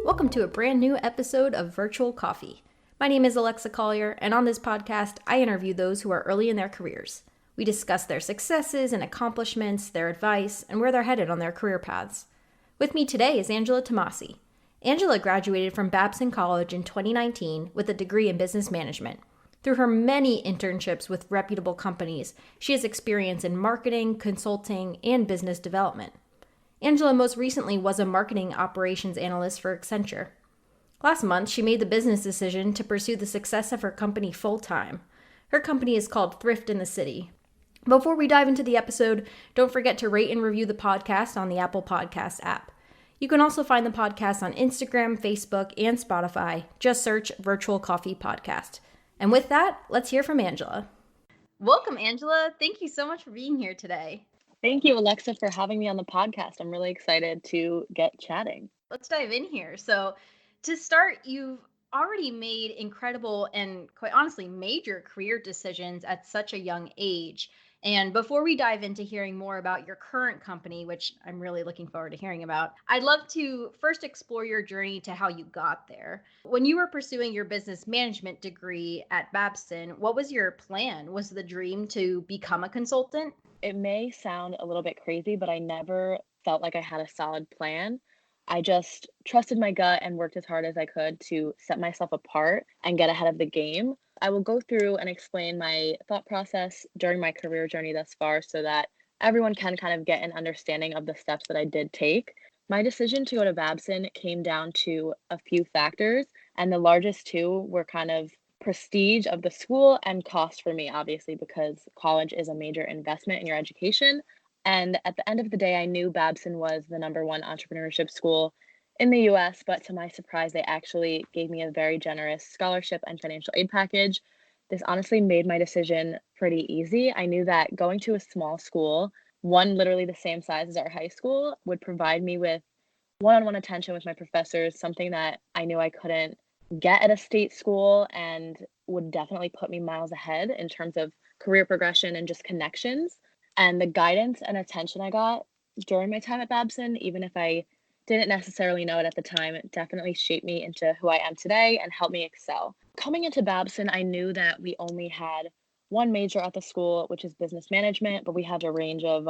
Welcome to a brand new episode of Virtual Coffee. My name is Alexa Collier, and on this podcast, I interview those who are early in their careers. We discuss their successes and accomplishments, their advice, and where they're headed on their career paths. With me today is Angela Tomasi. Angela graduated from Babson College in 2019 with a degree in business management. Through her many internships with reputable companies, she has experience in marketing, consulting, and business development. Angela most recently was a marketing operations analyst for Accenture. Last month, she made the business decision to pursue the success of her company full-time. Her company is called Thrift in the City. Before we dive into the episode, don't forget to rate and review the podcast on the Apple Podcast app. You can also find the podcast on Instagram, Facebook, and Spotify. Just search Virtual Coffee Podcast. And with that, let's hear from Angela. Welcome, Angela. Thank you so much for being here today. Thank you, Alexa, for having me on the podcast. I'm really excited to get chatting. Let's dive in here. So to start, you've already made incredible and quite honestly major career decisions at such a young age. And before we dive into hearing more about your current company, which I'm really looking forward to hearing about, I'd love to first explore your journey to how you got there. When you were pursuing your business management degree at Babson, what was your plan? Was the dream to become a consultant? It may sound a little bit crazy, but I never felt like I had a solid plan. I just trusted my gut and worked as hard as I could to set myself apart and get ahead of the game. I will go through and explain my thought process during my career journey thus far so that everyone can kind of get an understanding of the steps that I did take. My decision to go to Babson came down to a few factors, and the largest two were kind of prestige of the school and cost for me, obviously, because college is a major investment in your education. And at the end of the day, I knew Babson was the number one entrepreneurship school in the US, but to my surprise, they actually gave me a very generous scholarship and financial aid package. This honestly made my decision pretty easy. I knew that going to a small school, one literally the same size as our high school, would provide me with one-on-one attention with my professors, something that I knew I couldn't get at a state school, and would definitely put me miles ahead in terms of career progression and just connections. And the guidance and attention I got during my time at Babson, even if I didn't necessarily know it at the time, it definitely shaped me into who I am today and helped me excel. Coming into Babson, I knew that we only had one major at the school, which is business management, but we have a range of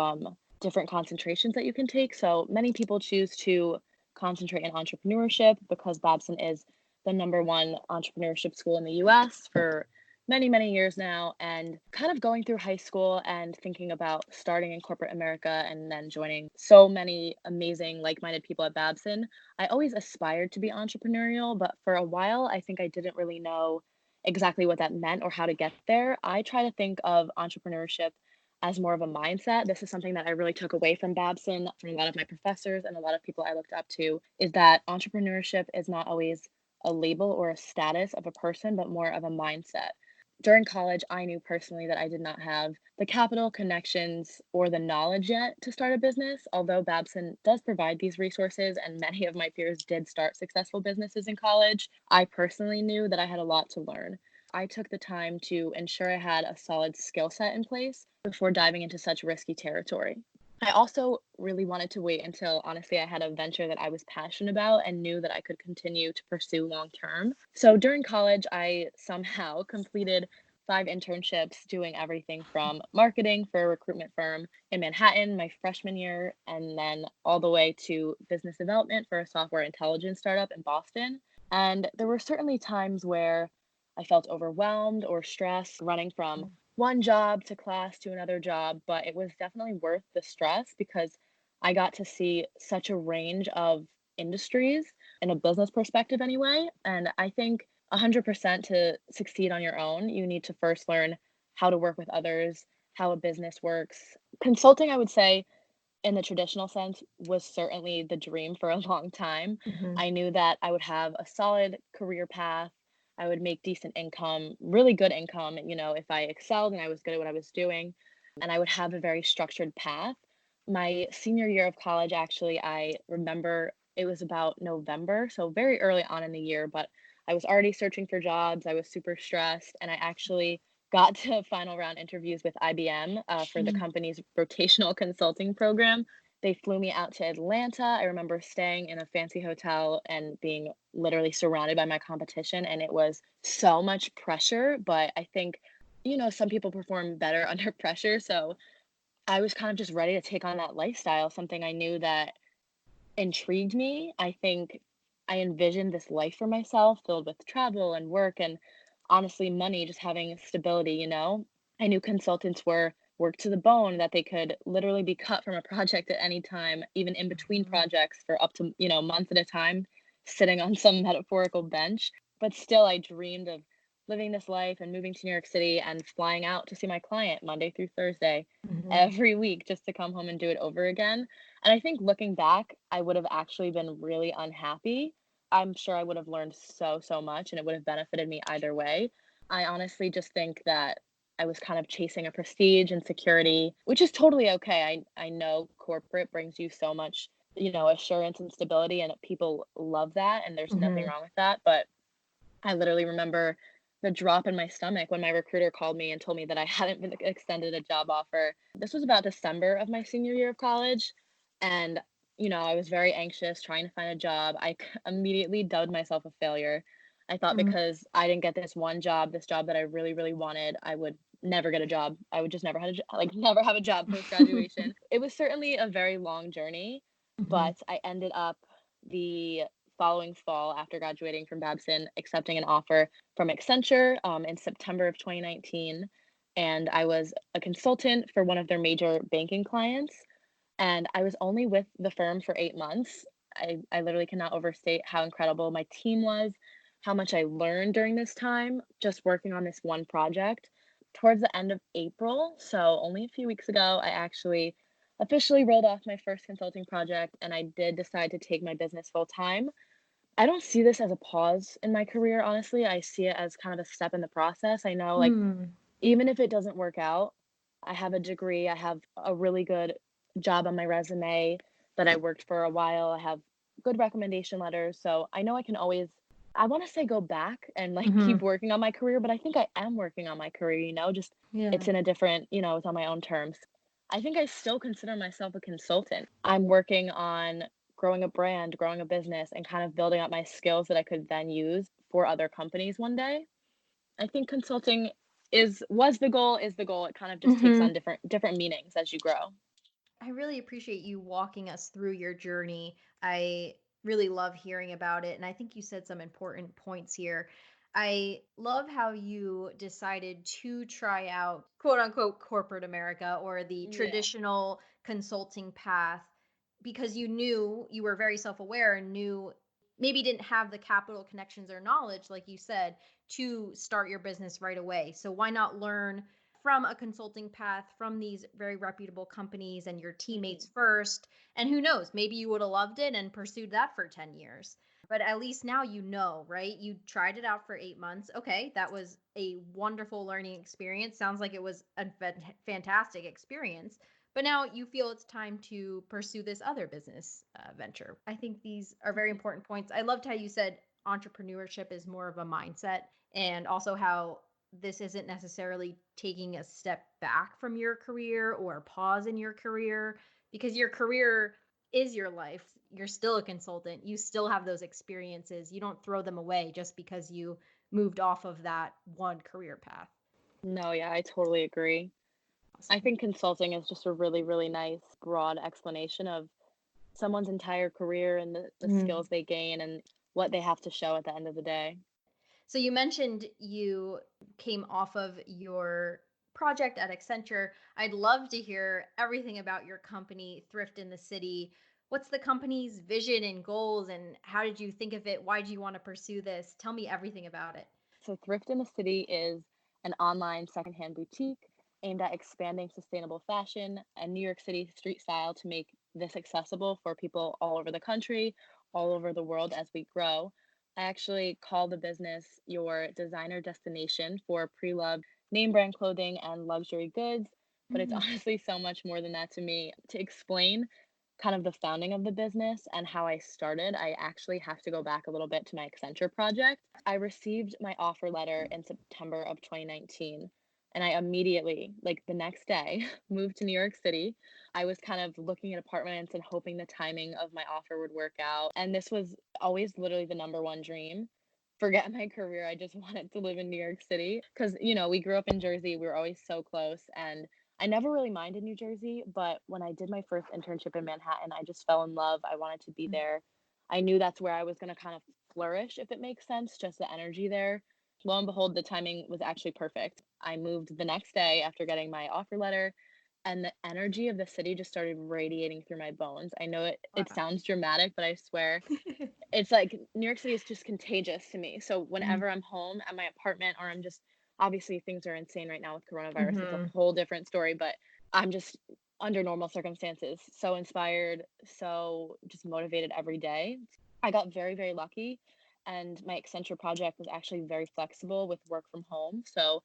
different concentrations that you can take. So many people choose to concentrate in entrepreneurship because Babson is the number one entrepreneurship school in the US for many, many years now. And kind of going through high school and thinking about starting in corporate America and then joining so many amazing like-minded people at Babson, I always aspired to be entrepreneurial, but for a while, I think I didn't really know exactly what that meant or how to get there. I try to think of entrepreneurship as more of a mindset. This is something that I really took away from Babson, from a lot of my professors and a lot of people I looked up to, is that entrepreneurship is not always a label or a status of a person, but more of a mindset. During college, I knew personally that I did not have the capital, connections, or the knowledge yet to start a business, although Babson does provide these resources and many of my peers did start successful businesses in college. I personally knew that I had a lot to learn. I took the time to ensure I had a solid skill set in place before diving into such risky territory. I also really wanted to wait until, honestly, I had a venture that I was passionate about and knew that I could continue to pursue long term. So during college, I somehow completed 5 internships doing everything from marketing for a recruitment firm in Manhattan my freshman year, and then all the way to business development for a software intelligence startup in Boston. And there were certainly times where I felt overwhelmed or stressed running from one job to class to another job, but it was definitely worth the stress because I got to see such a range of industries in a business perspective anyway. And I think 100% to succeed on your own, you need to first learn how to work with others, how a business works. Consulting, I would say, in the traditional sense, was certainly the dream for a long time. I knew that I would have a solid career path. I would make decent income, really good income, if I excelled and I was good at what I was doing, and I would have a very structured path. My senior year of college, actually, I remember it was about November, so very early on in the year, but I was already searching for jobs. I was super stressed, and I actually got to final round interviews with IBM for the Mm. company's rotational consulting program. They flew me out to Atlanta. I remember staying in a fancy hotel and being literally surrounded by my competition, and it was so much pressure. But I think, some people perform better under pressure. So I was kind of just ready to take on that lifestyle, something I knew that intrigued me. I think I envisioned this life for myself filled with travel and work and honestly money, just having stability. I knew consultants were work to the bone, that they could literally be cut from a project at any time, even in between Mhm. projects for up to, months at a time, sitting on some metaphorical bench. But still, I dreamed of living this life and moving to New York City and flying out to see my client Monday through Thursday Mhm. every week just to come home and do it over again. And I think looking back, I would have actually been really unhappy. I'm sure I would have learned so, so much and it would have benefited me either way. I honestly just think that I was kind of chasing a prestige and security, which is totally okay. I know corporate brings you so much, assurance and stability, and people love that, and there's nothing Mhm. wrong with that. But I literally remember the drop in my stomach when my recruiter called me and told me that I hadn't been extended a job offer. This was about December of my senior year of college. And, I was very anxious trying to find a job. Immediately dubbed myself a failure. I thought Mhm. because I didn't get this job that I really, really wanted, I would never get a job. I would just never have never have a job post graduation. It was certainly a very long journey, Mhm. but I ended up the following fall after graduating from Babson, accepting an offer from Accenture in September of 2019. And I was a consultant for one of their major banking clients. And I was only with the firm for 8 months. I literally cannot overstate how incredible my team was, how much I learned during this time just working on this one project. Towards the end of April, so only a few weeks ago, I actually officially rolled off my first consulting project and I did decide to take my business full time. I don't see this as a pause in my career, honestly. I see it as kind of a step in the process. I know, like, Mm. even if it doesn't work out, I have a degree, I have a really good job on my resume that I worked for a while. I have good recommendation letters. So I know I can always, I want to say go back and like keep Mhm. working on my career, but I think I am working on my career, just it's Yeah. in a different, it's on my own terms. I think I still consider myself a consultant. I'm working on growing a brand, growing a business, and kind of building up my skills that I could then use for other companies one day. I think consulting is the goal. It kind of just takes Mhm. on different meanings as you grow. I really appreciate you walking us through your journey. I really love hearing about it. And I think you said some important points here. I love how you decided to try out quote unquote corporate America or the Yeah. traditional consulting path because you knew you were very self aware and knew maybe didn't have the capital connections or knowledge, like you said, to start your business right away. So why not learn from a consulting path from these very reputable companies and your teammates Mhm. first? And who knows, maybe you would have loved it and pursued that for 10 years. But at least now you know, right? You tried it out for 8 months. Okay, that was a wonderful learning experience. Sounds like it was a fantastic experience. But now you feel it's time to pursue this other business venture. I think these are very Mhm. important points. I loved how you said entrepreneurship is more of a mindset, and also how this isn't necessarily taking a step back from your career or a pause in your career, because your career is your life. You're still a consultant. You still have those experiences. You don't throw them away just because you moved off of that one career path. No, yeah, I totally agree. I Awesome. think consulting is just a really, really nice broad explanation of someone's entire career and the Mm. skills they gain and what they have to show at the end of the day. So you mentioned you came off of your project at Accenture. I'd love to hear everything about your company, Thrift in the City. What's the company's vision and goals, and how did you think of it? Why do you want to pursue this? Tell me everything about it. So Thrift in the City is an online secondhand boutique aimed at expanding sustainable fashion and New York City street style to make this accessible for people all over the country, all over the world as we grow. I actually call the business your designer destination for pre-loved name brand clothing and luxury goods, but it's Mm. honestly so much more than that to me. To explain, kind of the founding of the business and how I started, I actually have to go back a little bit to my Accenture project. I received my offer letter in September of 2019, and I immediately, like the next day, moved to New York City. I was kind of looking at apartments and hoping the timing of my offer would work out. And this was always literally the number one dream. Forget my career. I just wanted to live in New York City because, we grew up in Jersey. We were always so close. And I never really minded New Jersey, but when I did my first internship in Manhattan, I just fell in love. I wanted to be there. I knew that's where I was going to kind of flourish, if it makes sense, just the energy there. Lo and behold, the timing was actually perfect. I moved the next day after getting my offer letter, and the energy of the city just started radiating through my bones. I know it Wow. sounds dramatic, but I swear it's like New York City is just contagious to me. So Mhm. whenever I'm home at my apartment or I'm just obviously things are insane right now with coronavirus. It's a Mhm. whole different story, but I'm just under normal circumstances so inspired, so just motivated every day. I got very, very lucky and my Accenture project was actually very flexible with work from home. So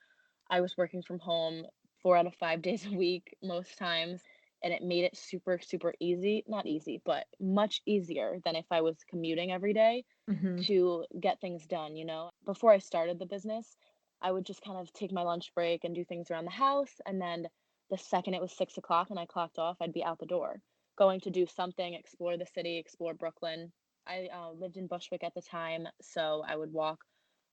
I was working from home 4 out of 5 days a week most times, and it made it super, super easy not easy, but much easier than if I was commuting every day Mhm. to get things done, you know? Before I started the business, I would just kind of take my lunch break and do things around the house, and then the second it was 6 o'clock and I clocked off, I'd be out the door, going to do something, explore the city, explore Brooklyn. I, lived in Bushwick at the time, so I would walk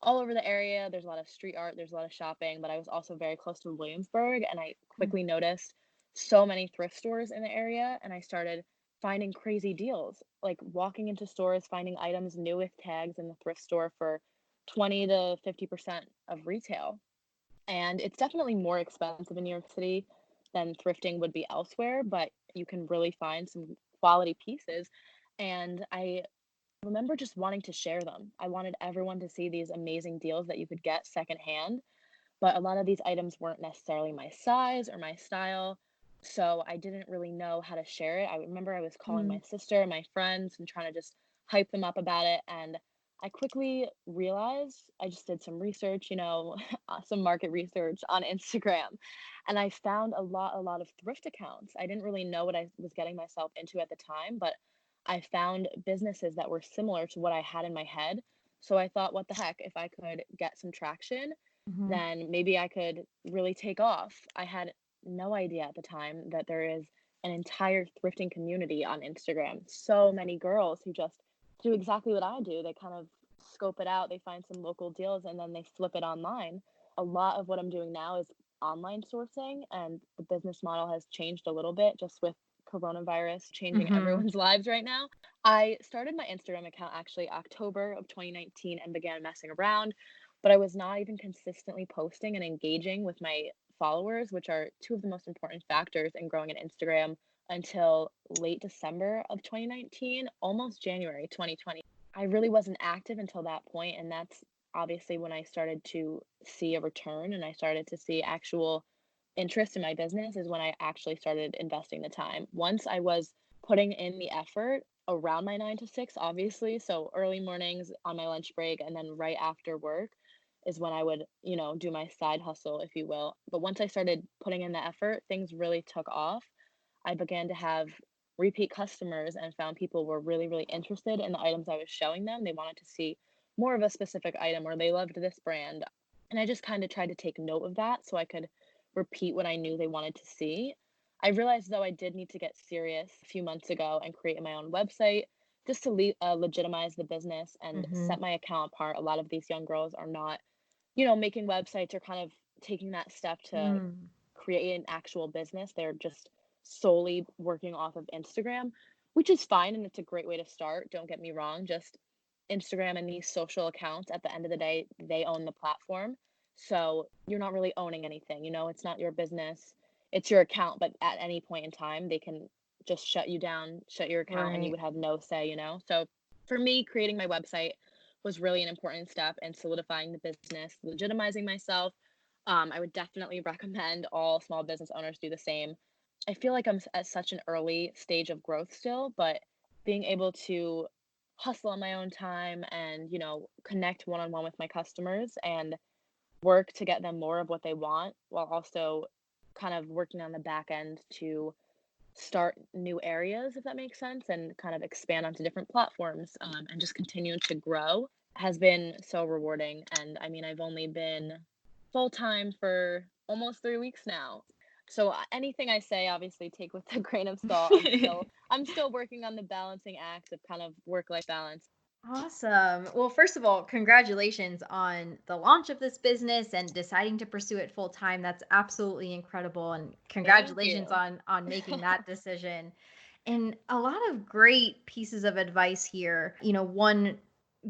all over the area. There's a lot of street art, there's a lot of shopping, but I was also very close to Williamsburg, and I Mm. quickly noticed so many thrift stores in the area, and I started finding crazy deals, like walking into stores, finding items new with tags in the thrift store for 20 to 50% of retail. And it's definitely more expensive in New York City than thrifting would be elsewhere, but you can really find some quality pieces. And I remember just wanting to share them. I wanted everyone to see these amazing deals that you could get secondhand, but a lot of these items weren't necessarily my size or my style. So I didn't really know how to share it. I remember I was calling my Mm. sister and my friends and trying to just hype them up about it. And I quickly realized I just did some research, some market research on Instagram. And I found a lot of thrift accounts. I didn't really know what I was getting myself into at the time, but I found businesses that were similar to what I had in my head. So I thought, what the heck, if I could get some traction, Mhm. then maybe I could really take off. I had no idea at the time that there is an entire thrifting community on Instagram. So many girls who just do exactly what I do. They kind of scope it out, they find some local deals, and then they flip it online. A lot of what I'm doing now is online sourcing, and the business model has changed a little bit just with coronavirus changing Mhm. everyone's lives right now. I started my Instagram account actually October of 2019 and began messing around, but I was not even consistently posting and engaging with my followers, which are two of the most important factors in growing an Instagram, until late December of 2019, almost January 2020. I really wasn't active until that point, and that's obviously when I started to see a return and I started to see actual interest in my business is when I actually started investing the time. Once I was putting in the effort around my 9 to 6, obviously, so early mornings on my lunch break and then right after work is when I would, do my side hustle, if you will. But once I started putting in the effort, things really took off. I began to have repeat customers and found people were really, really interested in the items I was showing them. They wanted to see more of a specific item or they loved this brand. And I just kind of tried to take note of that so I could repeat what I knew they wanted to see. I realized though I did need to get serious a few months ago and create my own website just to legitimize the business and set Mhm. my account apart. A lot of these young girls are not, making websites or kind of taking that step to Mm. create an actual business. They're just solely working off of Instagram, which is fine and it's a great way to start. Don't get me wrong. Just Instagram and these social accounts, at the end of the day, they own the platform. So you're not really owning anything. It's not your business, it's your account. But at any point in time, they can just shut you down, shut your account, and you Right. would have no say. So for me, creating my website was really an important step in solidifying the business, legitimizing myself. I would definitely recommend all small business owners do the same. I feel like at such an early stage of growth still, but being able to hustle on my own time and, connect one on one with my customers and work to get them more of what they want while also kind of working on the back end to start new areas, if that makes sense, and kind of expand onto different platforms, and just continue to grow has been so rewarding. And I mean, I've only been full time for almost 3 weeks now. So anything I say, obviously take with a grain of salt. I'm still working on the balancing act of kind of work life balance. Awesome. Well, first of all, congratulations on the launch of this business and deciding to pursue it full time. That's absolutely incredible, and Thank congratulations you. on making that decision. And a lot of great pieces of advice here. One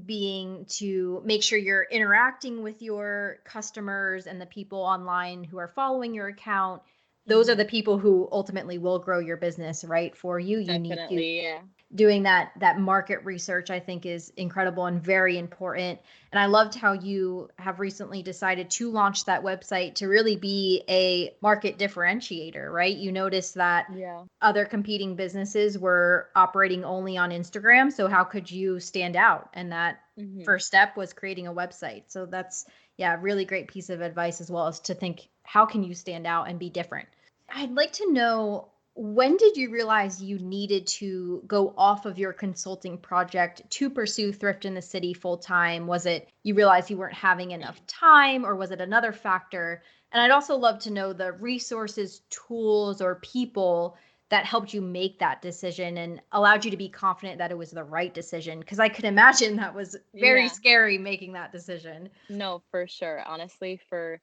being to make sure you're interacting with your customers and the people online who are following your account. Those are the Hmm. people who ultimately will grow your business, right? For you, you need to Definitely, yeah. doing that market research. I think is incredible and very important. And I loved how you have recently decided to launch that website to really be a market differentiator, right? You noticed that Yeah. other competing businesses were operating only on Instagram, so how could you stand out? And that Hmm. first step was creating a website. So that's, yeah, a really great piece of advice, as well as to think, how can you stand out and be different? I'd like to know, when did you realize you needed to go off of your consulting project to pursue Thrift in the City full time? Was it you realized you weren't having enough time, or was it another factor? And I'd also love to know the resources, tools, or people that helped you make that decision and allowed you to be confident that it was the right decision. Because I could imagine that was very Yeah. scary making that decision. No, for sure. Honestly, for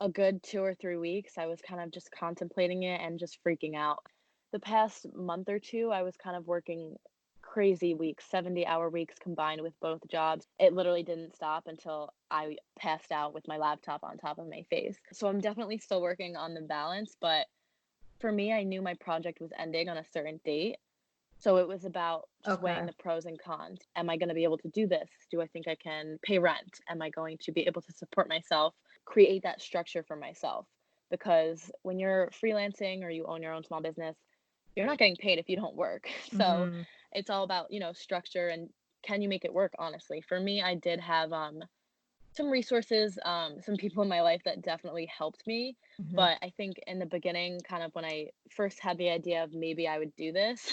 a good 2 or 3 weeks, I was kind of just contemplating it and just freaking out. The past month or two, I was kind of working crazy weeks, 70-hour weeks combined with both jobs. It literally didn't stop until I passed out with my laptop on top of my face. So I'm definitely still working on the balance, but for me, I knew my project was ending on a certain date. So it was about just weighing Okay. the pros and cons. Am I going to be able to do this? Do I think I can pay rent? Am I going to be able to support myself, create that structure for myself? Because when you're freelancing or you own your own small business, you're not getting paid if you don't work. So Hmm. it's all about, structure and can you make it work, honestly. For me, I did have some resources, some people in my life that definitely helped me. Hmm. But I think in the beginning, kind of when I first had the idea of maybe I would do this,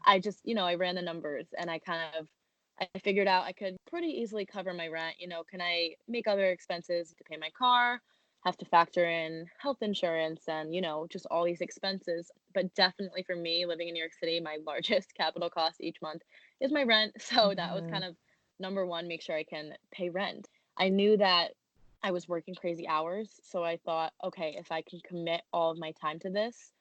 I just, I ran the numbers and I figured out I could pretty easily cover my rent. Can I make other expenses to pay my car, have to factor in health insurance and, just all these expenses. But definitely for me, living in New York City, my largest capital cost each month is my rent. So that was Hmm. kind of number one, make sure I can pay rent. I knew that I was working crazy hours, so I thought, okay, if I can commit all of my time to this,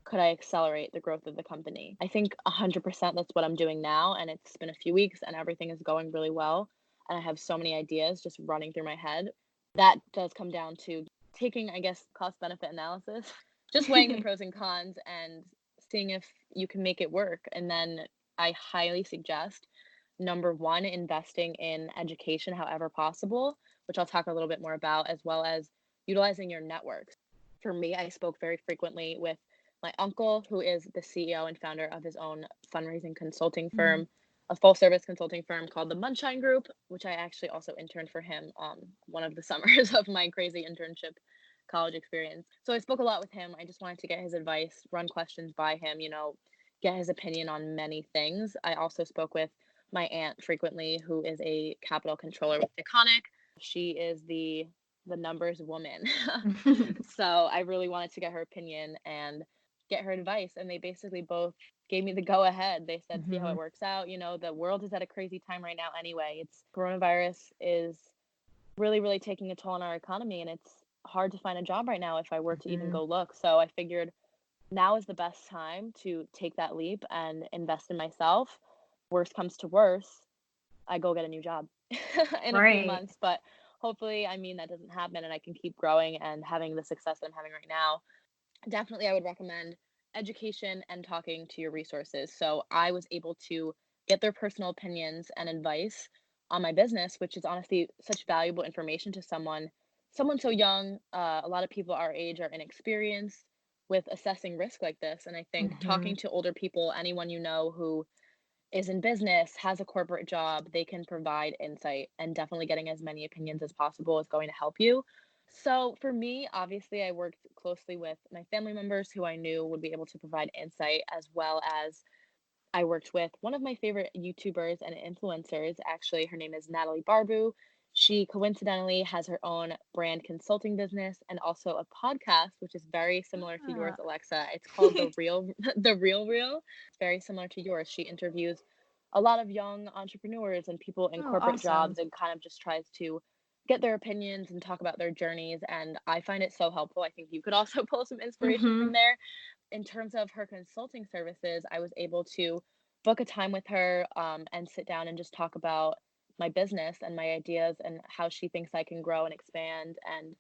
could I accelerate the growth of the company? I think 100% that's what I'm doing now, and it's been a few weeks and everything is going really well. And I have so many ideas just running through my head. That does come down to taking, I guess, cost benefit analysis, just weighing the pros and cons and seeing if you can make it work. And then I highly suggest number one, investing in education however possible, which I'll talk a little bit more about, as well as utilizing your networks. For me, I spoke very frequently with my uncle, who is the CEO and founder of his own fundraising consulting Hmm. firm, a full service consulting firm called the Munshine Group, which I actually also interned for him one of the summers of my crazy internship college experience. So I spoke a lot with him. I just wanted to get his advice, run questions by him, get his opinion on many things. I also spoke with my aunt frequently, who is a capital controller with Deconic. She is the numbers woman. So I really wanted to get her opinion and get her advice. And they basically both gave me the go ahead. They said, see how Hmm. it works out. The world is at a crazy time right now anyway. It's coronavirus is really, really taking a toll on our economy. And it's hard to find a job right now if I were to even Hmm. go look. So I figured now is the best time to take that leap and invest in myself. Worst comes to worst, I go get a new job in a few Right. months. But hopefully, I mean, that doesn't happen and I can keep growing and having the success that I'm having right now. Definitely, I would recommend education and talking to your resources. So I was able to get their personal opinions and advice on my business, which is honestly such valuable information to someone so young. A lot of people our age are inexperienced with assessing risk like this. And I think Hmm. talking to older people, anyone who is in business, has a corporate job, they can provide insight, and definitely getting as many opinions as possible is going to help you. So for me, obviously, I worked closely with my family members who I knew would be able to provide insight, as well as I worked with one of my favorite YouTubers and influencers. Actually, her name is Natalie Barbu. She coincidentally has her own brand consulting business and also a podcast, which is very similar to yours, Ah. Alexa. It's called The Real The Real Real. It's very similar to yours. She interviews a lot of young entrepreneurs and people in Oh, corporate awesome. jobs and kind of just tries to get their opinions and talk about their journeys. And I find it so helpful. I think you could also pull some inspiration Mm-hmm. from there. In terms of her consulting services, I was able to book a time with her and sit down and just talk about my business and my ideas and how she thinks I can grow and expand and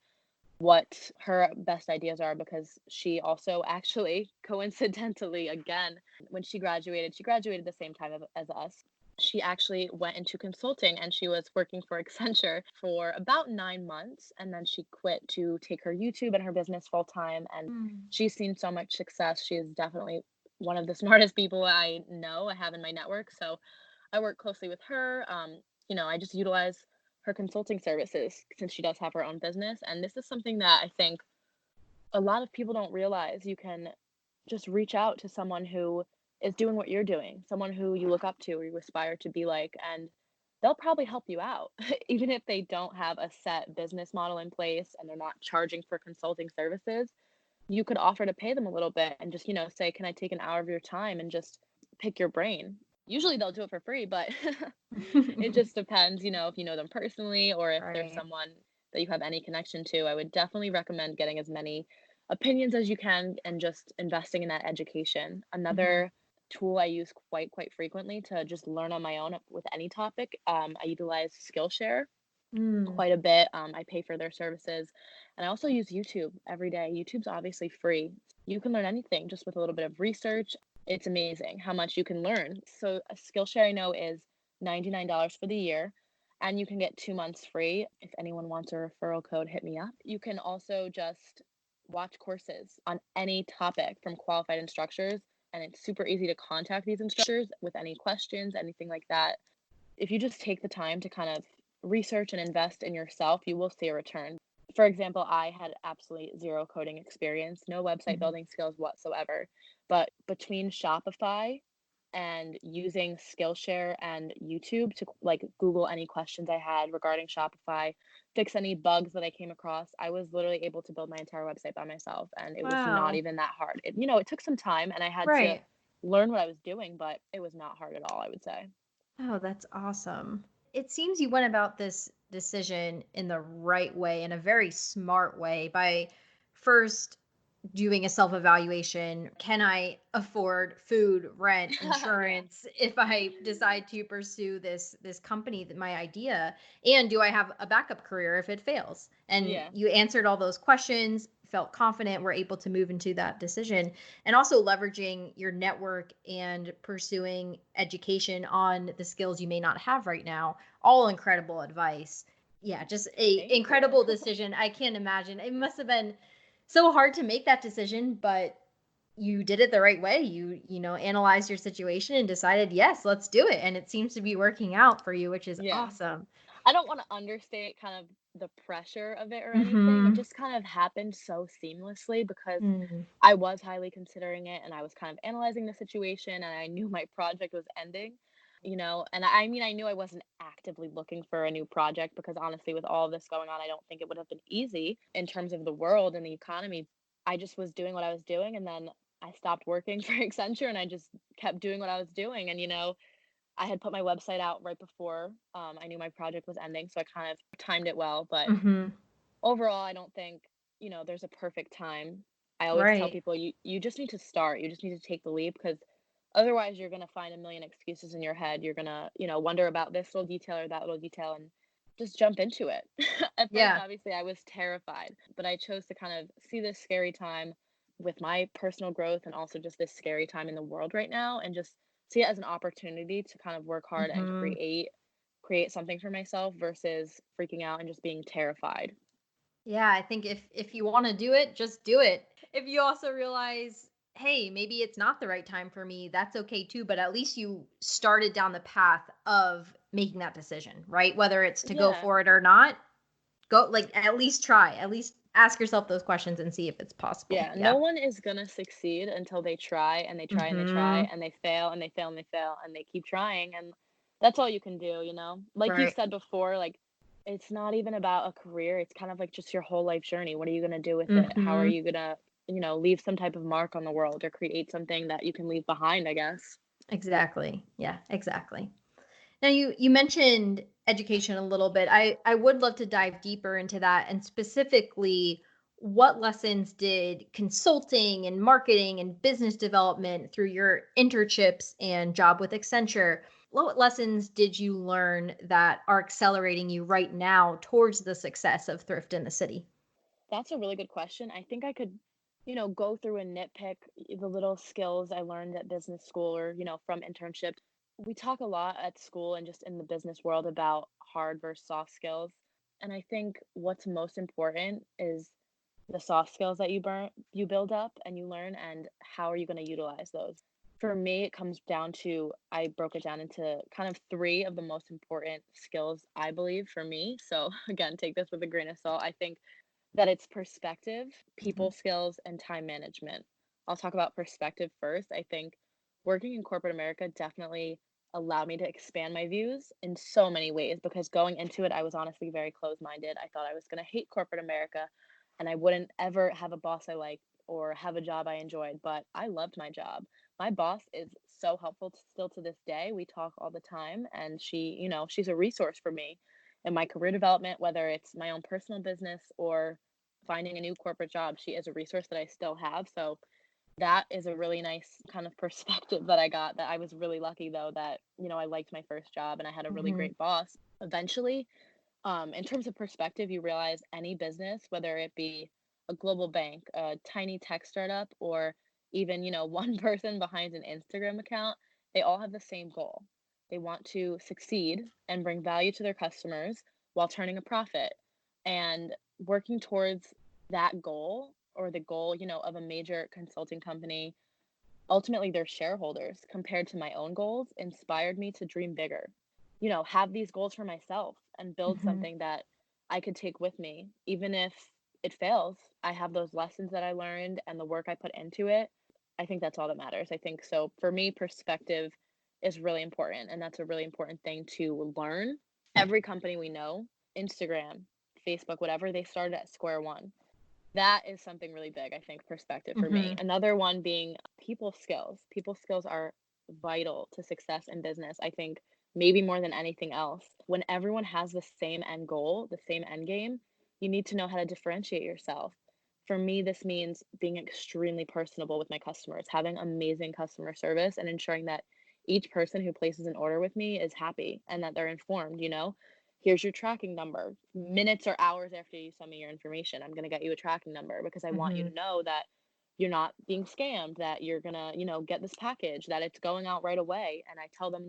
what her best ideas are, because she also actually coincidentally again, when she graduated the same time as us. She actually went into consulting and she was working for Accenture for about 9 months, and then she quit to take her YouTube and her business full time, and Mm. she's seen so much success. She is definitely one of the smartest people I have in my network. So I work closely with her. I just utilize her consulting services since she does have her own business. And this is something that I think a lot of people don't realize. You can just reach out to someone who is doing what you're doing, someone who you look up to or you aspire to be like, and they'll probably help you out. Even if they don't have a set business model in place and they're not charging for consulting services, you could offer to pay them a little bit and just, say, "Can I take an hour of your time and just pick your brain?" Usually they'll do it for free, but it just depends, if you know them personally or if there's Right. someone that you have any connection to. I would definitely recommend getting as many opinions as you can and just investing in that education. Hmm. Another tool I use quite frequently to just learn on my own with any topic, I utilize Skillshare Mm. quite a bit. I pay for their services, and I also use YouTube every day. YouTube's obviously free. You can learn anything just with a little bit of research. It's amazing how much you can learn. So a Skillshare I know is $99 for the year, and you can get 2 months free. If anyone wants a referral code, hit me up. You can also just watch courses on any topic from qualified instructors, and it's super easy to contact these instructors with any questions, anything like that. If you just take the time to kind of research and invest in yourself, you will see a return. For example, I had absolutely zero coding experience, no website Hmm. building skills whatsoever. But between Shopify and using Skillshare and YouTube to like Google any questions I had regarding Shopify, fix any bugs that I came across, I was literally able to build my entire website by myself. And it was not Wow. even that hard. It took some time and I had to Right. learn what I was doing, but it was not hard at all, I would say. Oh, that's awesome. It seems you went about this decision in the right way, in a very smart way, by first doing a self evaluation. Can I afford food, rent, Yeah. insurance if I decide to pursue this company, that my idea? And do I have a backup career if it fails? And Yeah. you answered all those questions, felt confident, were able to move into that decision, and also leveraging your network and pursuing education on the skills you may not have right now. All incredible advice. Yeah, just a Thank you. incredible decision. I can't imagine. It must have been so hard to make that decision, but you did it the right way. You analyzed your situation and decided, "Yes, let's do it." And it seems to be working out for you, which is Yeah. awesome. I don't wanna understate kind of the pressure of it or anything. It Mhm. just kind of happened so seamlessly because Mm. I was highly considering it and I was kind of analyzing the situation and I knew my project was ending, and I mean, I knew I wasn't actively looking for a new project because honestly, with all of this going on, I don't think it would have been easy in terms of the world and the economy. I just was doing what I was doing and then I stopped working for Accenture and I just kept doing what I was doing. And, I had put my website out right before I knew my project was ending, so I kind of timed it well. But Mhm. overall, I don't think, there's a perfect time. I always tell Right. people you just need to start. You just need to take the leap because otherwise you're gonna find a million excuses in your head. You're gonna, wonder about this little detail or that little detail and just jump into it. At first, Yeah. obviously, I was terrified, but I chose to kind of see this scary time with my personal growth and also just this scary time in the world right now and just see it as an opportunity to kind of work hard and Mhm. create something for myself versus freaking out and just being terrified. Yeah, I think if you want to do it, just do it. If you also realize, hey, maybe it's not the right time for me, that's okay too, but at least you started down the path of making that decision, right? Whether it's to go Yeah. for it or not, Go, like, at least try. At least ask yourself those questions and see if it's possible. Yeah, Yeah. no one is gonna succeed until they try and they try and they try Mhm. and they fail and they fail and they fail and they keep trying, and that's all you can do, you know? Like you Right. said before, like, it's not even about a career, it's kind of like just your whole life journey. What are you gonna do with it? How are Mhm. you gonna, leave some type of mark on the world or create something that you can leave behind, I guess? Exactly. Yeah, exactly. Now you mentioned education a little bit. I would love to dive deeper into that, and specifically what lessons did consulting and marketing and business development through your internships and job with Accenture, what lessons did you learn that are accelerating you right now towards the success of Thrift in the city? That's a really good question. I think I could, go through and nitpick the little skills I learned at business school or, from internships. We talk a lot at school and just in the business world about hard versus soft skills. And I think what's most important is the soft skills that you build up and you learn, and how are you going to utilize those. For me, it comes down to, I broke it down into kind of three of the most important skills, I believe, for me. So again, take this with a grain of salt. I think that it's perspective, people Mhm. skills, and time management. I'll talk about perspective first. I think working in corporate America definitely allowed me to expand my views in so many ways, because going into it, I was honestly very closed minded. I thought I was going to hate corporate America and I wouldn't ever have a boss I liked or have a job I enjoyed, but I loved my job. My boss is so helpful still to this day. We talk all the time, and she's a resource for me in my career development, whether it's my own personal business or finding a new corporate job. She is a resource that I still have. So that is a really nice kind of perspective that I got, that I was really lucky though that, I liked my first job and I had a really Mhm. great boss. Eventually, in terms of perspective, you realize any business, whether it be a global bank, a tiny tech startup, or even, one person behind an Instagram account, they all have the same goal. They want to succeed and bring value to their customers while turning a profit. And working towards that goal, or the goal, of a major consulting company, ultimately their shareholders, compared to my own goals, inspired me to dream bigger. Have these goals for myself and build Mhm. something that I could take with me. Even if it fails, I have those lessons that I learned and the work I put into it. I think that's all that matters. I think so. For me, perspective is really important, and that's a really important thing to learn. Every company we know, Instagram, Facebook, whatever, they started at square one. That is something really big, I think, perspective for me. Mhm. Another one being people skills. People skills are vital to success in business, I think, maybe more than anything else. When everyone has the same end goal, the same end game, you need to know how to differentiate yourself. For me, this means being extremely personable with my customers, having amazing customer service, and ensuring that each person who places an order with me is happy and that they're informed. Here's your tracking number. Minutes or hours after you send me your information, I'm going to get you a tracking number because I want you to Mhm. know that you're not being scammed, that you're going to, get this package, that it's going out right away. And I tell them,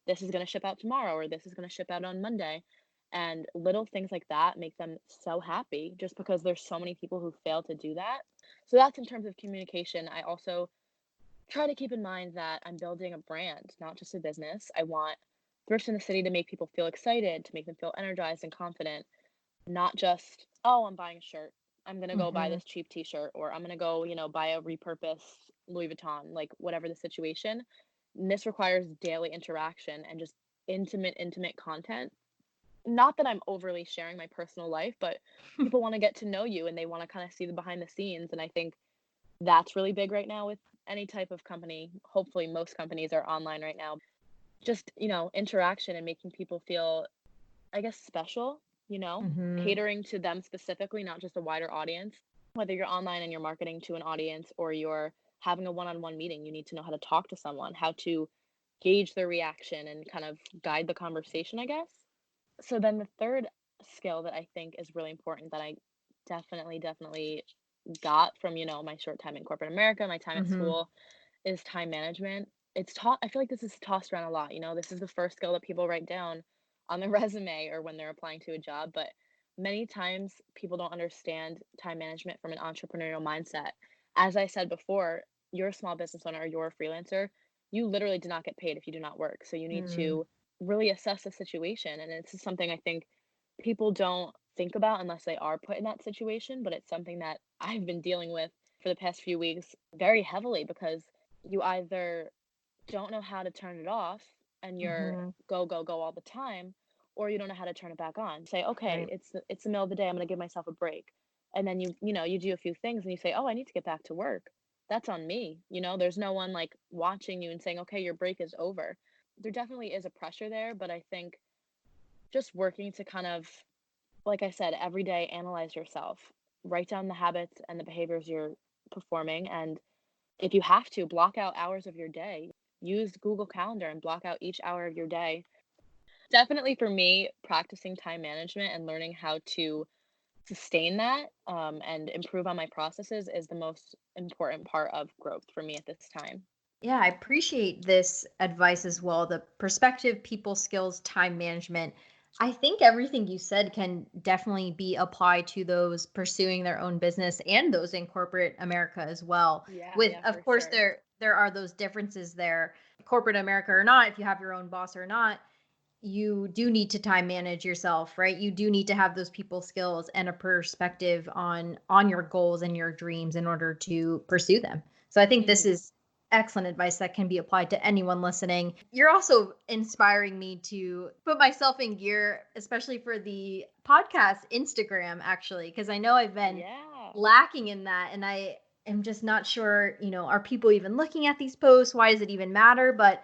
this is going to ship out tomorrow or this is going to ship out on Monday. And little things like that make them so happy, just because there's so many people who fail to do that. So that's in terms of communication. I also try to keep in mind that I'm building a brand, not just a business. I want Thrift in the City to make people feel excited, to make them feel energized and confident, not just, oh, I'm buying a shirt. I'm going to go buy Mhm. this cheap t shirt, or I'm going to go, buy a repurposed Louis Vuitton, like whatever the situation. And this requires daily interaction and just intimate content. Not that I'm overly sharing my personal life, but people want to get to know you and they want to kind of see the behind the scenes. And I think that's really big right now with any type of company. Hopefully, most companies are online right now. Just, interaction and making people feel, I guess, special, Mhm. catering to them specifically, not just a wider audience. Whether you're online and you're marketing to an audience or you're having a one on one meeting, you need to know how to talk to someone, how to gauge their reaction and kind of guide the conversation, I guess. So then the third skill that I think is really important, that I definitely got from, my short time in corporate America, my time at Mhm. school, is time management. I feel like this is tossed around a lot. This is the first skill that people write down on their resume or when they're applying to a job, but many times people don't understand time management from an entrepreneurial mindset. As I said before, you're a small business owner or you're a freelancer, you literally do not get paid if you do not work. So you need Mm. to really assess the situation, and this is something I think people don't think about unless they are put in that situation, but it's something that I've been dealing with for the past few weeks very heavily because you either don't know how to turn it off and you're Hmm. go, go, go all the time, or you don't know how to turn it back on. Say, okay, Right. it's the middle of the day, I'm gonna give myself a break. And then you do a few things and you say, oh, I need to get back to work. That's on me. There's no one like watching you and saying, okay, your break is over. There definitely is a pressure there, but I think just working to kind of, like I said, every day analyze yourself, write down the habits and the behaviors you're performing, and if you have to, block out hours of your day. Use Google Calendar and block out each hour of your day. Definitely for me, practicing time management and learning how to sustain that and improve on my processes is the most important part of growth for me at this time. Yeah, I appreciate this advice as well. The perspective, people skills, time management. I think everything you said can definitely be applied to those pursuing their own business and those in corporate America as well. Yeah, With, yeah, of for course, sure. there are those differences there, corporate America or not, if you have your own boss or not, you do need to time manage yourself, right? You do need to have those people skills and a perspective on your goals and your dreams in order to pursue them. So I think this Hmm. is excellent advice that can be applied to anyone listening. You're also inspiring me to put myself in gear, especially for the podcast Instagram, actually, because I know I've been Yeah. lacking in that. And I am just not sure, are people even looking at these posts? Why does it even matter? But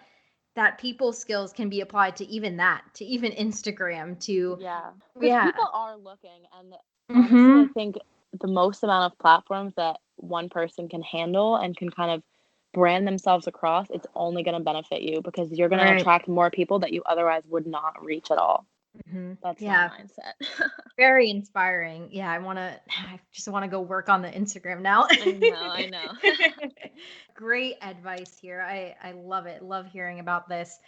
that people skills can be applied to even that, to even Instagram, to, Yeah, because yeah. people are looking, and honestly, I Hmm. think the most amount of platforms that one person can handle and can kind of brand themselves across, it's only going to benefit you because you're going to Right. attract more people that you otherwise would not reach at all. Hmm. That's my Yeah. mindset. Very inspiring. Yeah, I just want to go work on the Instagram now. I know, I know. Great advice here. I love it. Love hearing about this.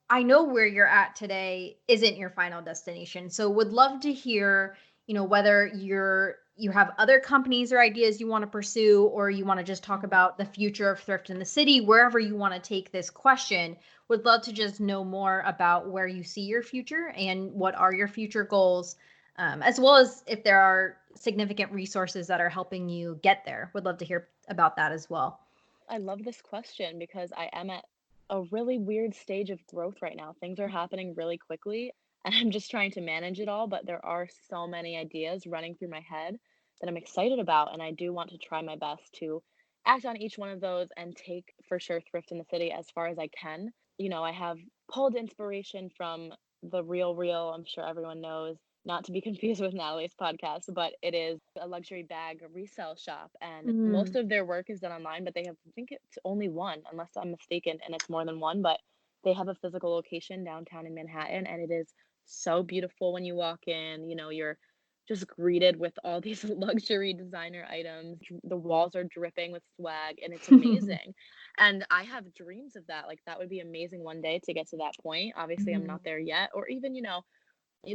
I know where you're at today isn't your final destination. So would love to hear, whether you have other companies or ideas you want to pursue, or you want to just talk Mhm. about the future of thrift in the city, wherever you want to take this question. Would love to just know more about where you see your future and what are your future goals, as well as if there are significant resources that are helping you get there. Would love to hear about that as well. I love this question because I am at a really weird stage of growth right now. Things are happening really quickly, and I'm just trying to manage it all, but there are so many ideas running through my head that I'm excited about, and I do want to try my best to act on each one of those and take for sure Thrift in the City as far as I can. I have pulled inspiration from The Real Real, I'm sure everyone knows, not to be confused with Natalie's podcast, but it is a luxury bag resale shop, and most Mm. of their work is done online, but they have, I think it's only one, unless I'm mistaken, and it's more than one, but they have a physical location downtown in Manhattan, and it is so beautiful when you walk in. You're just greeted with all these luxury designer items. The walls are dripping with swag, and it's amazing. And I have dreams of that. Like, that would be amazing one day to get to that point. Obviously, I'm Mhm. not there yet. Or even,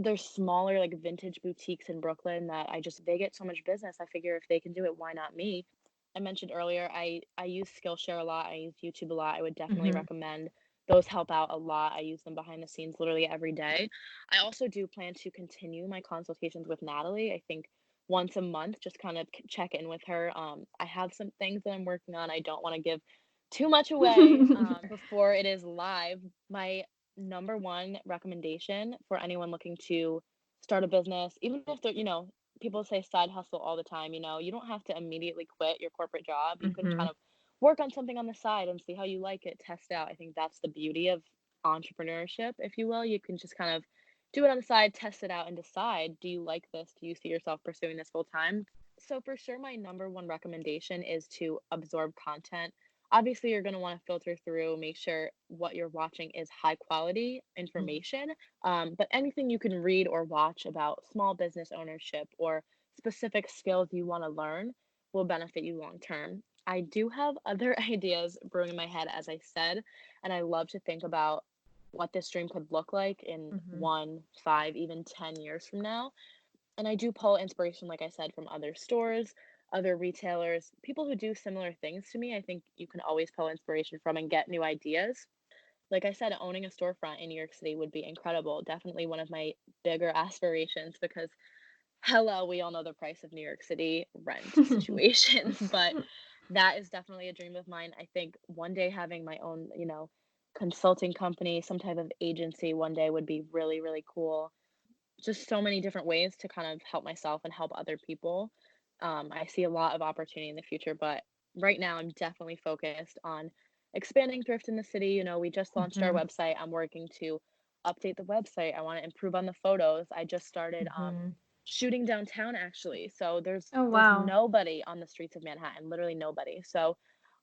there's smaller like vintage boutiques in Brooklyn that they get so much business. I figure if they can do it, why not me? I mentioned earlier, I use Skillshare a lot. I use YouTube a lot. I would definitely Mhm. recommend those. Help out a lot. I use them behind the scenes literally every day. I also do plan to continue my consultations with Natalie. I think once a month, just kind of check in with her. I have some things that I'm working on. I don't want to give too much away before it is live. My number one recommendation for anyone looking to start a business, even if they're, people say side hustle all the time, you don't have to immediately quit your corporate job. You can kind Mhm. of work on something on the side and see how you like it, test out. I think that's the beauty of entrepreneurship, if you will. You can just kind of do it on the side, test it out, and decide, do you like this? Do you see yourself pursuing this full time? So, for sure, my number one recommendation is to absorb content. Obviously, you're going to want to filter through, make sure what you're watching is high quality information. But anything you can read or watch about small business ownership or specific skills you want to learn will benefit you long term. I do have other ideas brewing in my head, as I said, and I love to think about what this dream could look like in Mhm. 1, 5, even 10 years from now. And I do pull inspiration, like I said, from other stores, other retailers, people who do similar things to me. I think you can always pull inspiration from and get new ideas. Like I said, owning a storefront in New York City would be incredible. Definitely one of my bigger aspirations because hello, we all know the price of New York City rent situations, but that is definitely a dream of mine. I think one day having my own, consulting company, some type of agency one day would be really, really cool. Just so many different ways to kind of help myself and help other people. I see a lot of opportunity in the future, but right now I'm definitely focused on expanding thrift in the city. We just launched our Mhm, website. I'm working to update the website. I want to improve on the photos. I just started mhm. shooting downtown actually. So Oh, there's wow. nobody on the streets of Manhattan, literally nobody. So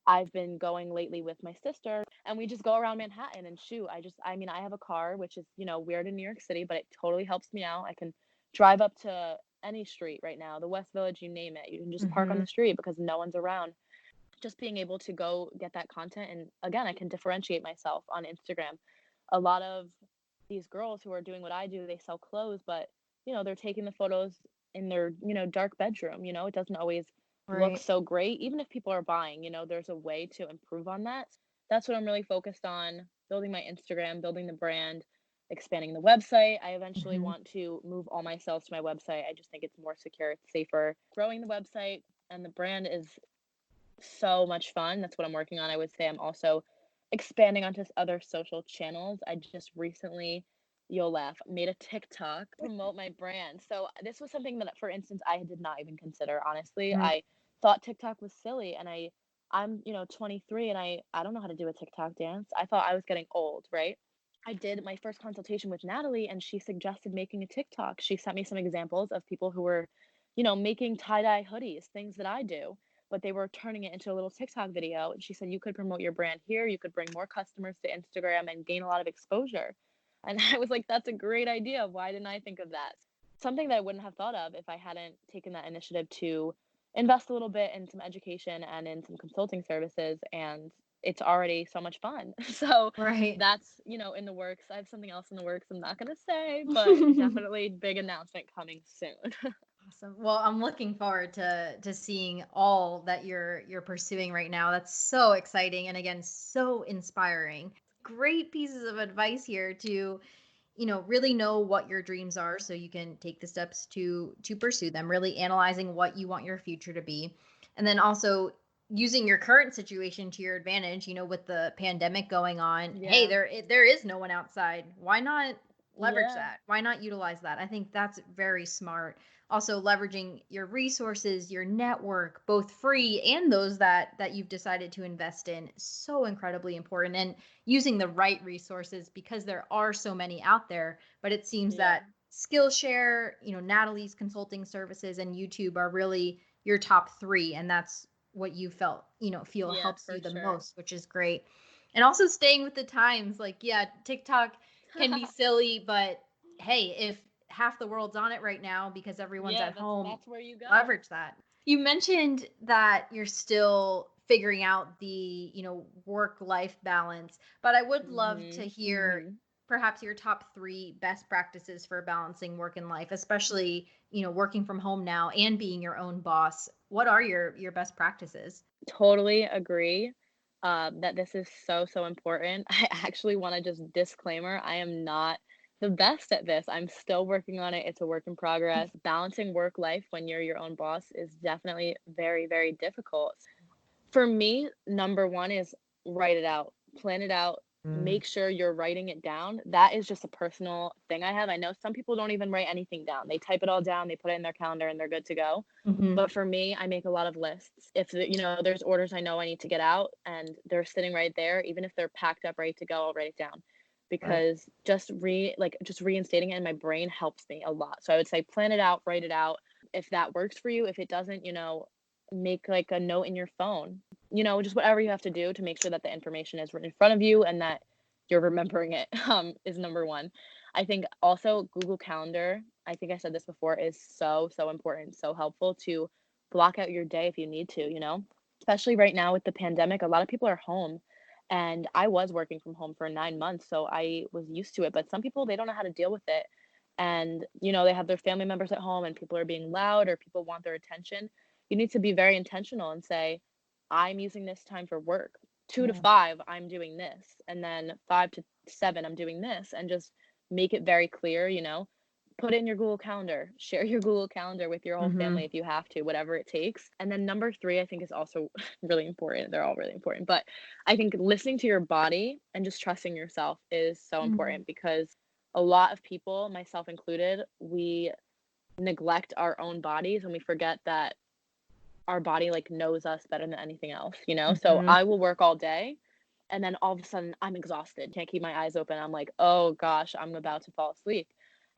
I've been going lately with my sister and we just go around Manhattan and shoot. I mean, I have a car, which is, weird in New York City, but it totally helps me out. I can drive up to any street right now, the West Village, you name it. You can just park on Mhm, the street because no one's around. Just being able to go get that content. And again, I can differentiate myself on Instagram. A lot of these girls who are doing what I do, they sell clothes, but they're taking the photos in their, dark bedroom. It doesn't always look right. so great. Even if people are buying, there's a way to improve on that. That's what I'm really focused on, building my Instagram, building the brand, expanding the website. I eventually Mhm, want to move all my sales to my website. I just think it's more secure, it's safer. Growing the website and the brand is so much fun. That's what I'm working on. I would say I'm also expanding onto other social channels. I just recently, you'll laugh, made a TikTok promote my brand. So this was something that, for instance, I did not even consider. Honestly, mhm. I thought TikTok was silly, and I'm 23, and I don't know how to do a TikTok dance. I thought I was getting old, right? I did my first consultation with Natalie, and she suggested making a TikTok. She sent me some examples of people who were, making tie dye hoodies, things that I do, but they were turning it into a little TikTok video. And she said, you could promote your brand here, you could bring more customers to Instagram and gain a lot of exposure. And I was like, that's a great idea. Why didn't I think of that? Something that I wouldn't have thought of if I hadn't taken that initiative to invest a little bit in some education and in some consulting services. And it's already so much fun. So Right. that's, in the works. I have something else in the works I'm not going to say, but definitely big announcement coming soon. Awesome. Well, I'm looking forward to seeing all that you're pursuing right now. That's so exciting and again so inspiring. Great pieces of advice here to, really know what your dreams are so you can take the steps to pursue them, really analyzing what you want your future to be. And then also using your current situation to your advantage, with the pandemic going on. Hey, Yeah. there is no one outside. Why not leverage Yeah. that? Why not utilize that? I think that's very smart. Also leveraging your resources, your network, both free and those that you've decided to invest in, so incredibly important. And using the right resources because there are so many out there, but it seems Yeah. that Skillshare, Natalie's consulting services and YouTube are really your top 3, and that's what you feel Yeah, helps for you the sure. most, which is great. And also staying with the times, like, yeah, TikTok can be silly, but hey, if half the world's on it right now because everyone's Yeah, at home, that's where you go. leverage that. You mentioned that you're still figuring out the, work life balance, but I would love to Mhm. hear Mhm. perhaps your top 3 best practices for balancing work and life, especially, working from home now and being your own boss. What are your best practices? Totally agree, that this is so, so important. I actually wanna just disclaimer, I am not the best at this. I'm still working on it. It's a work in progress. Balancing work life when you're your own boss is definitely very, very difficult. For me, number 1 is write it out, plan it out, Mm, make sure you're writing it down. That is just a personal thing I have. I know some people don't even write anything down. They type it all down, they put it in their calendar, and they're good to go. mhm, But for me, I make a lot of lists. If there's orders I know I need to get out and they're sitting right there, even if they're packed up, ready to go, I'll write it down right. because just reinstating it in my brain helps me a lot. So I would say plan it out, write it out. If that works for you, if it doesn't, make like a note in your phone. Just whatever you have to do to make sure that the information is in front of you and that you're remembering it is number 1. I think also Google Calendar, I think I said this before, is so, so important, so helpful to block out your day if you need to. Especially right now with the pandemic, a lot of people are home. And I was working from home for 9 months, so I was used to it. But some people, they don't know how to deal with it. And, they have their family members at home and people are being loud or people want their attention. You need to be very intentional and say, I'm using this time for work. 2 to Yeah. 5, I'm doing this. And then 5 to 7, I'm doing this. And just make it very clear. put it in your Google Calendar, share your Google Calendar with your whole Mm-hmm. family if you have to, whatever it takes. And then number 3, I think is also really important. They're all really important, but I think listening to your body and just trusting yourself is so Mm-hmm. important because a lot of people, myself included, we neglect our own bodies and we forget that our body like knows us better than anything else, you know? So Mm-hmm. I will work all day and then all of a sudden I'm exhausted. Can't keep my eyes open. I'm like, "Oh gosh, I'm about to fall asleep."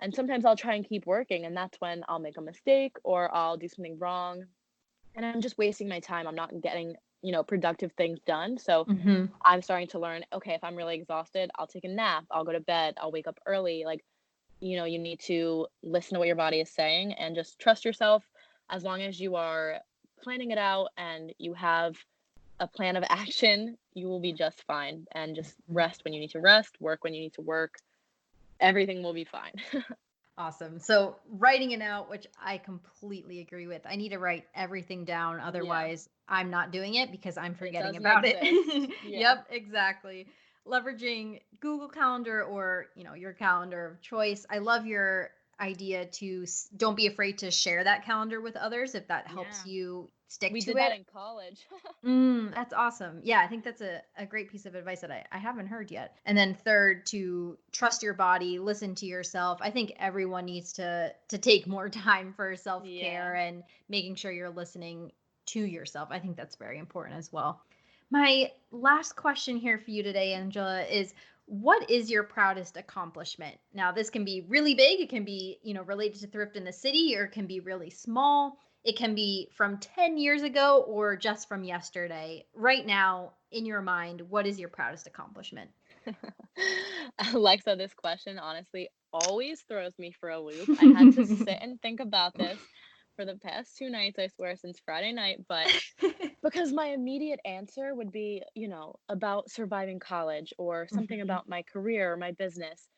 And sometimes I'll try and keep working and that's when I'll make a mistake or I'll do something wrong and I'm just wasting my time. I'm not getting, productive things done. So Mm-hmm. I'm starting to learn, okay, if I'm really exhausted, I'll take a nap, I'll go to bed, I'll wake up early. Like, you need to listen to what your body is saying and just trust yourself as long as you are planning it out and you have a plan of action, you will be just fine. And just rest when you need to rest, work when you need to work. Everything will be fine. Awesome. So writing it out, which I completely agree with. I need to write everything down. Yeah, Otherwise, I'm not doing it because I'm it forgetting doesn't about it. exist. Yeah. Yep, exactly. Leveraging Google Calendar or, your calendar of choice. I love your idea to don't be afraid to share that calendar with others if that helps Yeah. you stick We to did that it. in college. That's awesome. Yeah, I think that's a great piece of advice that I haven't heard yet. And then third, to trust your body, listen to yourself. I think everyone needs to take more time for Yeah. self-care and making sure you're listening to yourself. I think that's very important as well. My last question here for you today, Angela, is what is your proudest accomplishment? Now, this can be really big, it can be, related to Thrift in the City, or it can be really small. It can be from 10 years ago or just from yesterday. Right now, in your mind, what is your proudest accomplishment? Alexa, this question honestly always throws me for a loop. I had to sit and think about this for the past 2 nights, I swear, since Friday night, but because my immediate answer would be, about surviving college or something Mhm. about my career or my business.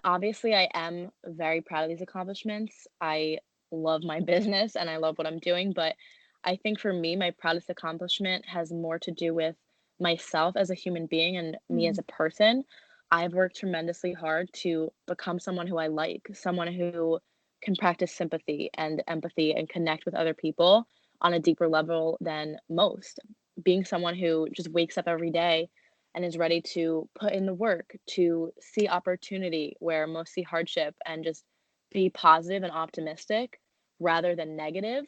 Obviously, I am very proud of these accomplishments. I love my business and I love what I'm doing, but I think for me, my proudest accomplishment has more to do with myself as a human being and me as Mhm. a person. I've worked tremendously hard to become someone who I like, someone who can practice sympathy and empathy and connect with other people on a deeper level than most. Being someone who just wakes up every day and is ready to put in the work to see opportunity where most see hardship and just be positive and optimistic rather than negative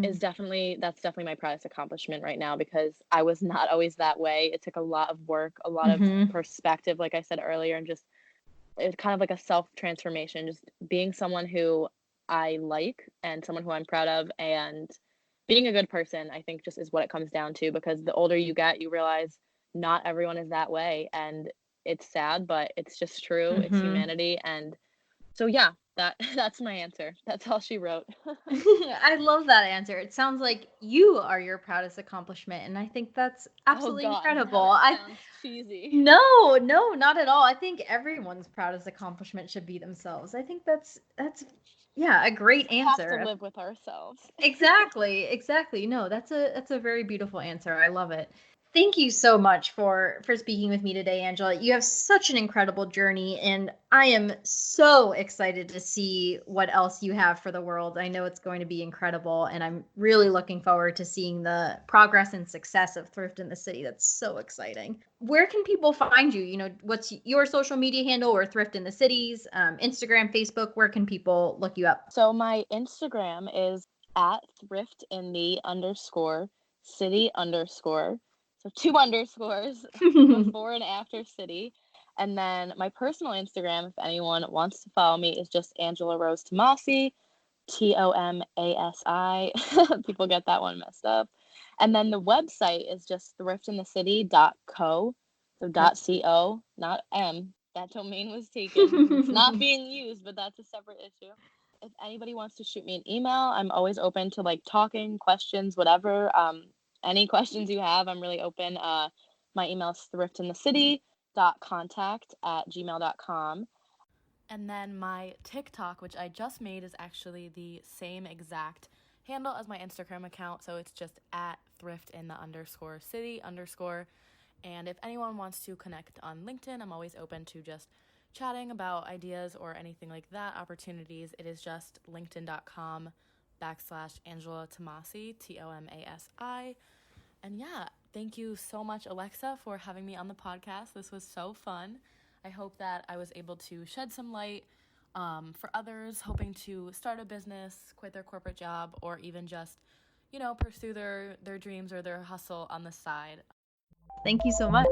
is Mm. definitely my proudest accomplishment right now because I was not always that way. It took a lot of work, a lot of Mhm. perspective, like I said earlier, and just it's kind of like a self transformation, just being someone who I like and someone who I'm proud of and being a good person, I think just is what it comes down to because the older you get, you realize not everyone is that way and it's sad, but it's just true. It's Mhm. humanity and so yeah, that that's my answer. That's all she wrote. I love that answer. It sounds like you are your proudest accomplishment, and I think that's Oh absolutely god, incredible. now that I sounds cheesy. No, no, not at all. I think everyone's proudest accomplishment should be themselves. I think that's yeah, a We great just have to answer. live with ourselves. Exactly, exactly. No, that's a very beautiful answer. I love it. Thank you so much for speaking with me today, Angela. You have such an incredible journey, and I am so excited to see what else you have for the world. I know it's going to be incredible, and I'm really looking forward to seeing the progress and success of Thrift in the City. That's so exciting. Where can people find you? What's your social media handle or Thrift in the Cities, Instagram, Facebook? Where can people look you up? So my Instagram is at thrift in the underscore city underscore. So two underscores before and after city. And then my personal Instagram, if anyone wants to follow me, is just Angela Rose Tomasi, Tomasi. People get that one messed up. And then the website is just thriftinthecity.co. So Yep. .co, not M. That domain was taken. It's not being used, but that's a separate issue. If anybody wants to shoot me an email, I'm always open to like talking, questions, whatever. Any questions you have, I'm really open. My email is thriftinthecity.contact@gmail.com. And then my TikTok, which I just made, is actually the same exact handle as my Instagram account. So it's just at thrift in the underscore city underscore. And if anyone wants to connect on LinkedIn, I'm always open to just chatting about ideas or anything like that, opportunities, it is just linkedin.com/Angela Tomasi, Tomasi. And yeah, thank you so much, Alexa, for having me on the podcast. This was so fun. I hope that I was able to shed some light for others hoping to start a business, quit their corporate job, or even just, pursue their dreams or their hustle on the side. Thank you so much.